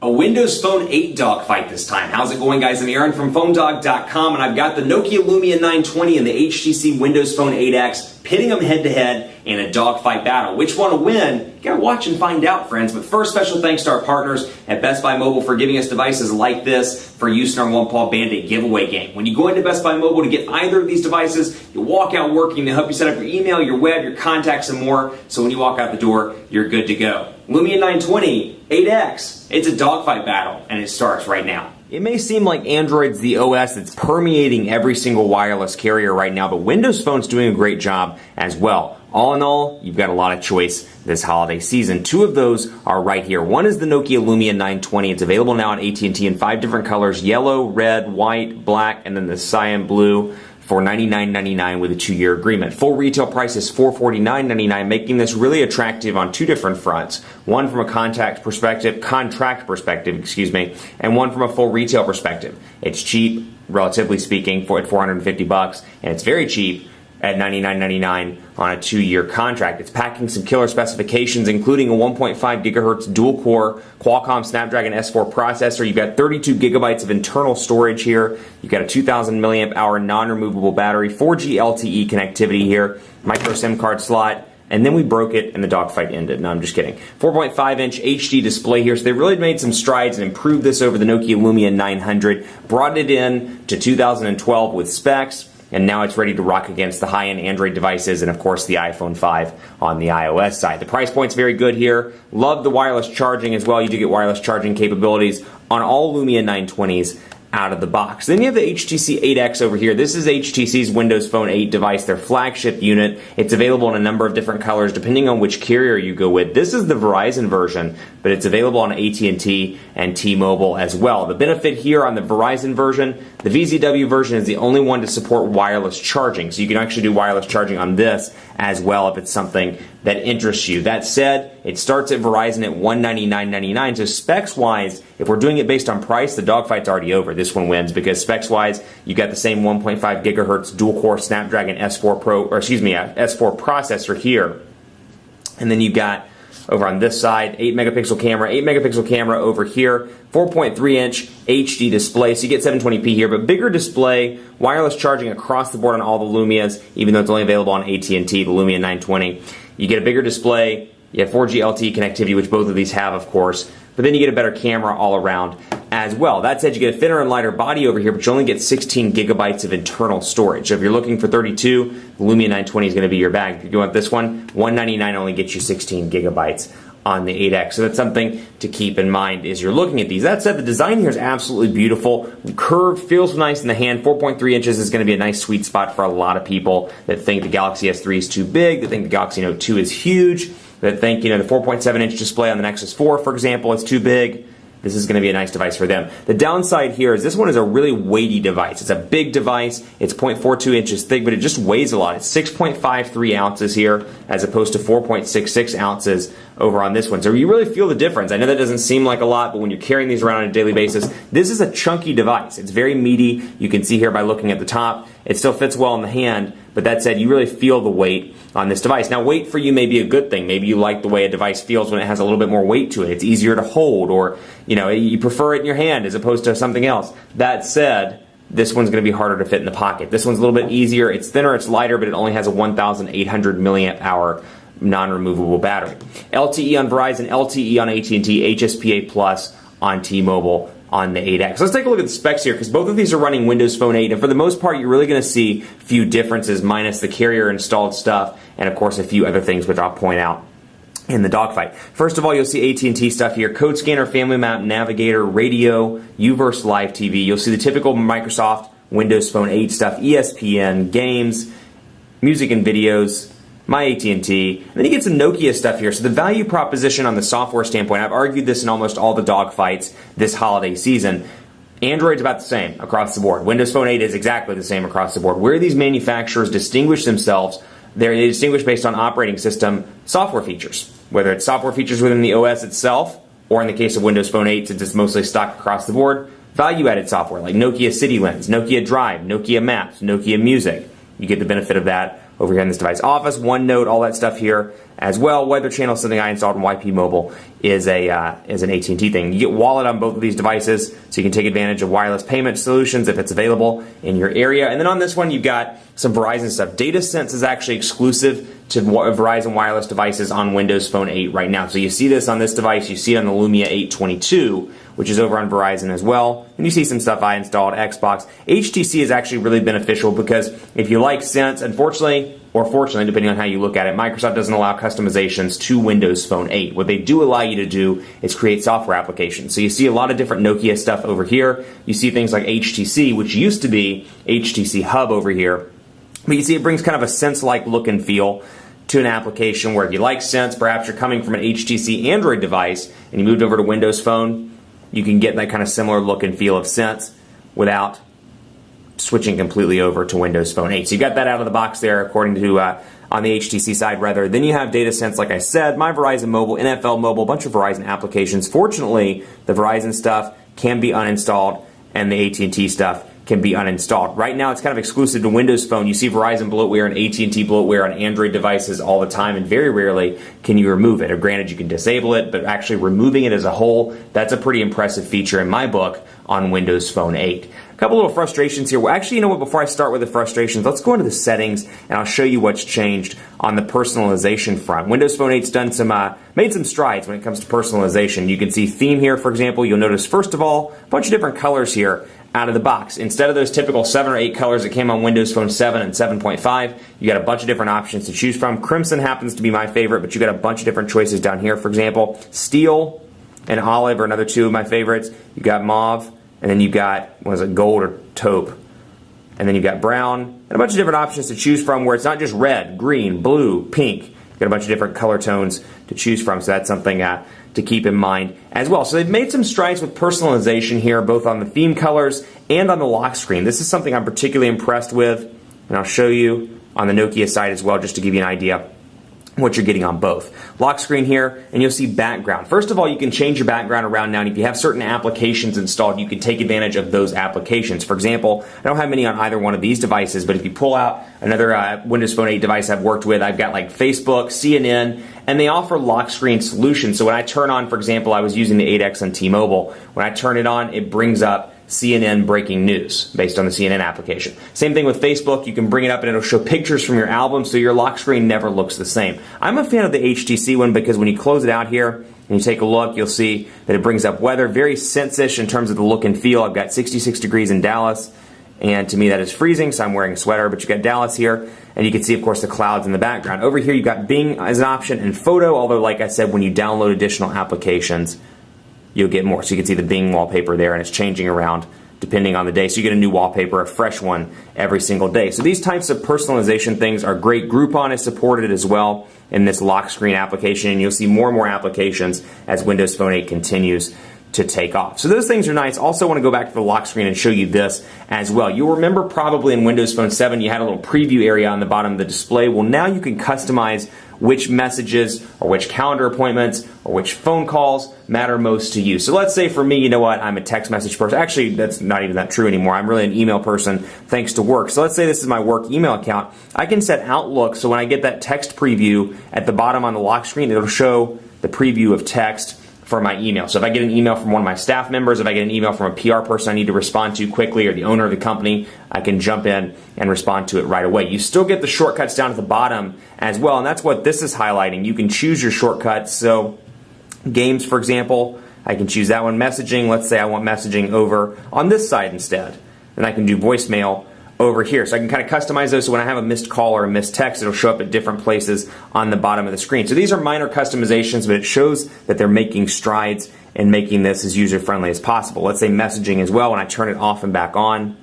A Windows Phone 8 dogfight this time. How's it going, guys? I'm Aaron from PhoneDog.com, and I've got the Nokia Lumia 920 and the HTC Windows Phone 8X pitting them head-to-head in a dogfight battle. Which one to win? You gotta watch and find out, friends. But first, special thanks to our partners at Best Buy Mobile for giving us devices like this for use in our One Paw Bandit giveaway game. When you go into Best Buy Mobile to get either of these devices, you walk out working. They help you set up your email, your web, your contacts, and more. So when you walk out the door, you're good to go. Lumia 920, 8X, it's a dogfight battle, and it starts right now. It may seem like Android's the OS that's permeating every single wireless carrier right now, but Windows Phone's doing a great job as well. All in all, you've got a lot of choice this holiday season. Two of those are right here. One is the Nokia Lumia 920. It's available now at AT&T in 5 different colors: yellow, red, white, black, and then the cyan blue, for $99.99 with a 2-year agreement. Full retail price is $449.99, making this really attractive on two different fronts. One from a contract perspective, and one from a full retail perspective. It's cheap, relatively speaking, at $450, and it's very cheap at $99.99 on a 2-year contract. It's packing some killer specifications, including a 1.5 gigahertz dual-core Qualcomm Snapdragon S4 processor. You've got 32 gigabytes of internal storage here. You've got a 2,000 milliamp hour non-removable battery, 4G LTE connectivity here, micro SIM card slot, and then we broke it and the dogfight ended. No, I'm just kidding. 4.5-inch HD display here, so they really made some strides and improved this over the Nokia Lumia 900, brought it in to 2012 with specs, and now it's ready to rock against the high-end Android devices and, of course, the iPhone 5 on the iOS side. The price point's very good here. Love the wireless charging as well. You do get wireless charging capabilities on all Lumia 920s out of the box. Then you have the HTC 8X over here. This is HTC's Windows Phone 8 device, their flagship unit. It's available in a number of different colors depending on which carrier you go with. This is the Verizon version, but it's available on AT&T and T-Mobile as well. The benefit here on the Verizon version, the VZW version is the only one to support wireless charging. So you can actually do wireless charging on this as well if it's something that interests you. That said, it starts at Verizon at $199.99. So specs-wise, if we're doing it based on price, the dogfight's already over. This one wins because specs-wise, you got the same 1.5 gigahertz dual-core Snapdragon S4 S4 processor here, and then you got over on this side, 8 megapixel camera over here, 4.3-inch HD display, so you get 720p here, but bigger display, wireless charging across the board on all the Lumias, even though it's only available on AT&T, the Lumia 920. You get a bigger display, you have 4G LTE connectivity, which both of these have, of course, but then you get a better camera all around as well. That said, you get a thinner and lighter body over here, but you only get 16 gigabytes of internal storage. So if you're looking for 32, the Lumia 920 is going to be your bag. If you want this one, $199 only gets you 16 gigabytes on the 8X. So that's something to keep in mind as you're looking at these. That said, the design here is absolutely beautiful. Curved, feels nice in the hand. 4.3 inches is going to be a nice sweet spot for a lot of people that think the Galaxy S3 is too big, that think the Galaxy Note 2 is huge, that think, the 4.7-inch display on the Nexus 4, for example, is too big. This is going to be a nice device for them. The downside here is this one is a really weighty device. It's a big device. It's 0.42 inches thick, but it just weighs a lot. It's 6.53 ounces here as opposed to 4.66 ounces over on this one. So you really feel the difference. I know that doesn't seem like a lot, but when you're carrying these around on a daily basis, this is a chunky device. It's very meaty. You can see here by looking at the top. It still fits well in the hand, but that said, you really feel the weight on this device. Now, weight for you may be a good thing. Maybe you like the way a device feels when it has a little bit more weight to it. It's easier to hold, or you prefer it in your hand as opposed to something else. That said, this one's going to be harder to fit in the pocket. This one's a little bit easier. It's thinner, it's lighter, but it only has a 1,800 milliamp hour non-removable battery. LTE on Verizon, LTE on AT&T, HSPA Plus on T-Mobile on the 8X. Let's take a look at the specs here, because both of these are running Windows Phone 8, and for the most part, you're really going to see few differences minus the carrier installed stuff, and of course a few other things which I'll point out in the dogfight. First of all, you'll see AT&T stuff here: Code Scanner, Family Map, Navigator, Radio, Uverse Live TV. You'll see the typical Microsoft Windows Phone 8 stuff: ESPN, games, music and videos, My AT&T, and then you get some Nokia stuff here. So the value proposition on the software standpoint, I've argued this in almost all the dogfights this holiday season. Android's about the same across the board. Windows Phone 8 is exactly the same across the board. Where these manufacturers distinguish themselves, they distinguish based on operating system software features. Whether it's software features within the OS itself, or in the case of Windows Phone 8, since it's mostly stock across the board, value-added software like Nokia City Lens, Nokia Drive, Nokia Maps, Nokia Music. You get the benefit of that over here on this device. Office, OneNote, all that stuff here as well. Weather Channel is something I installed, and YP Mobile is an AT&T thing. You get Wallet on both of these devices, so you can take advantage of wireless payment solutions if it's available in your area. And then on this one, you've got some Verizon stuff. DataSense is actually exclusive to Verizon wireless devices on Windows Phone 8 right now. So you see this on this device, you see it on the Lumia 822, which is over on Verizon as well. And you see some stuff I installed, Xbox. HTC is actually really beneficial because if you like Sense, unfortunately, or fortunately, depending on how you look at it, Microsoft doesn't allow customizations to Windows Phone 8. What they do allow you to do is create software applications. So you see a lot of different Nokia stuff over here. You see things like HTC, which used to be HTC Hub over here. But you see it brings kind of a Sense-like look and feel to an application where if you like Sense, perhaps you're coming from an HTC Android device and you moved over to Windows Phone, you can get that kind of similar look and feel of Sense without switching completely over to Windows Phone 8. So you got that out of the box there, according to on the HTC side, rather. Then you have DataSense, like I said, My Verizon Mobile, NFL Mobile, a bunch of Verizon applications. Fortunately, the Verizon stuff can be uninstalled, and the AT&T stuff can be uninstalled. Right now, it's kind of exclusive to Windows Phone. You see Verizon bloatware and AT&T bloatware on Android devices all the time, and very rarely can you remove it. Or granted, you can disable it, but actually removing it as a whole, that's a pretty impressive feature in my book on Windows Phone 8. A couple little frustrations here. Well, actually, you know what? Before I start with the frustrations, let's go into the settings, and I'll show you what's changed on the personalization front. Windows Phone 8's done made some strides when it comes to personalization. You can see theme here, for example. You'll notice, first of all, a bunch of different colors here out of the box. Instead of those typical 7 or 8 colors that came on Windows Phone 7 and 7.5, you got a bunch of different options to choose from. Crimson happens to be my favorite, but you got a bunch of different choices down here. For example, steel and olive are another two of my favorites. You got mauve, and then you got, what is it, gold or taupe. And then you got brown, and a bunch of different options to choose from where it's not just red, green, blue, pink. You've got a bunch of different color tones to choose from, so that's something to keep in mind as well. So they've made some strides with personalization here, both on the theme colors and on the lock screen. This is something I'm particularly impressed with, and I'll show you on the Nokia side as well, just to give you an idea what you're getting on both. Lock screen here, and you'll see background. First of all, you can change your background around now, and if you have certain applications installed, you can take advantage of those applications. For example, I don't have many on either one of these devices, but if you pull out another Windows Phone 8 device I've worked with, I've got like Facebook, CNN, and they offer lock screen solutions. So when I turn on, for example, I was using the 8X on T-Mobile. When I turn it on, it brings up CNN breaking news based on the CNN application. Same thing with Facebook. You can bring it up and it'll show pictures from your album, so your lock screen never looks the same. I'm a fan of the HTC one because when you close it out here and you take a look, you'll see that it brings up weather. Very Sense-ish in terms of the look and feel. I've got 66 degrees in Dallas, and to me that is freezing, so I'm wearing a sweater, but you got Dallas here, and you can see, of course, the clouds in the background. Over here, you've got Bing as an option and photo, although, like I said, when you download additional applications, you'll get more. So you can see the Bing wallpaper there, and it's changing around depending on the day. So you get a new wallpaper, a fresh one, every single day. So these types of personalization things are great. Groupon is supported as well in this lock screen application, and you'll see more and more applications as Windows Phone 8 continues to take off. So those things are nice. Also want to go back to the lock screen and show you this as well. You'll remember probably in Windows Phone 7 you had a little preview area on the bottom of the display. Well, now you can customize which messages or which calendar appointments or which phone calls matter most to you. So let's say for me, you know what, I'm a text message person. Actually, that's not even that true anymore. I'm really an email person thanks to work. So let's say this is my work email account. I can set Outlook so when I get that text preview at the bottom on the lock screen, it'll show the preview of text for my email. So if I get an email from one of my staff members, if I get an email from a PR person I need to respond to quickly, or the owner of the company, I can jump in and respond to it right away. You still get the shortcuts down at the bottom as well, and that's what this is highlighting. You can choose your shortcuts. So games, for example, I can choose that one. Messaging, let's say I want messaging over on this side instead. Then I can do voicemail over here. So I can kind of customize those so when I have a missed call or a missed text, it'll show up at different places on the bottom of the screen. So these are minor customizations, but it shows that they're making strides in making this as user-friendly as possible. Let's say messaging as well. When I turn it off and back on,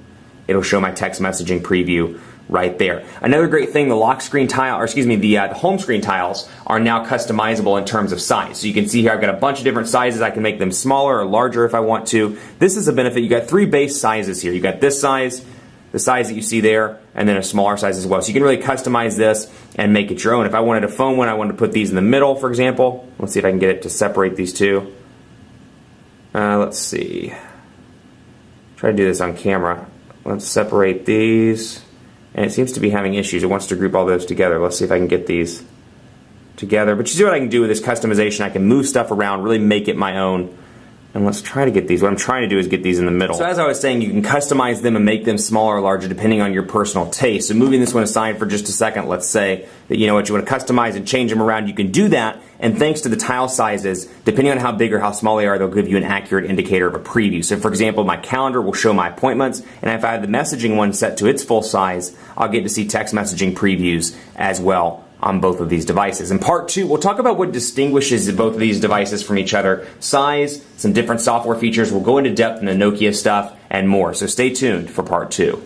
it'll show my text messaging preview right there. Another great thing, the lock screen tile, or excuse me, the home screen tiles are now customizable in terms of size. So you can see here I've got a bunch of different sizes. I can make them smaller or larger if I want to. This is a benefit. You got 3 base sizes here. You got this size, the size that you see there, and then a smaller size as well. So you can really customize this and make it your own. If I wanted a phone one, I wanted to put these in the middle, for example. Let's see if I can get it to separate these two. Let's see. Try to do this on camera. Let's separate these. And it seems to be having issues. It wants to group all those together. Let's see if I can get these together. But you see what I can do with this customization. I can move stuff around, really make it my own. And let's try to get these. What I'm trying to do is get these in the middle. So as I was saying, you can customize them and make them smaller or larger depending on your personal taste. So moving this one aside for just a second, let's say that you know what, you want to customize and change them around, you can do that. And thanks to the tile sizes, depending on how big or how small they are, they'll give you an accurate indicator of a preview. So for example, my calendar will show my appointments, and if I have the messaging one set to its full size, I'll get to see text messaging previews as well on both of these devices. In part 2, we'll talk about what distinguishes both of these devices from each other, size, some different software features, we'll go into depth in the Nokia stuff, and more. So stay tuned for part 2.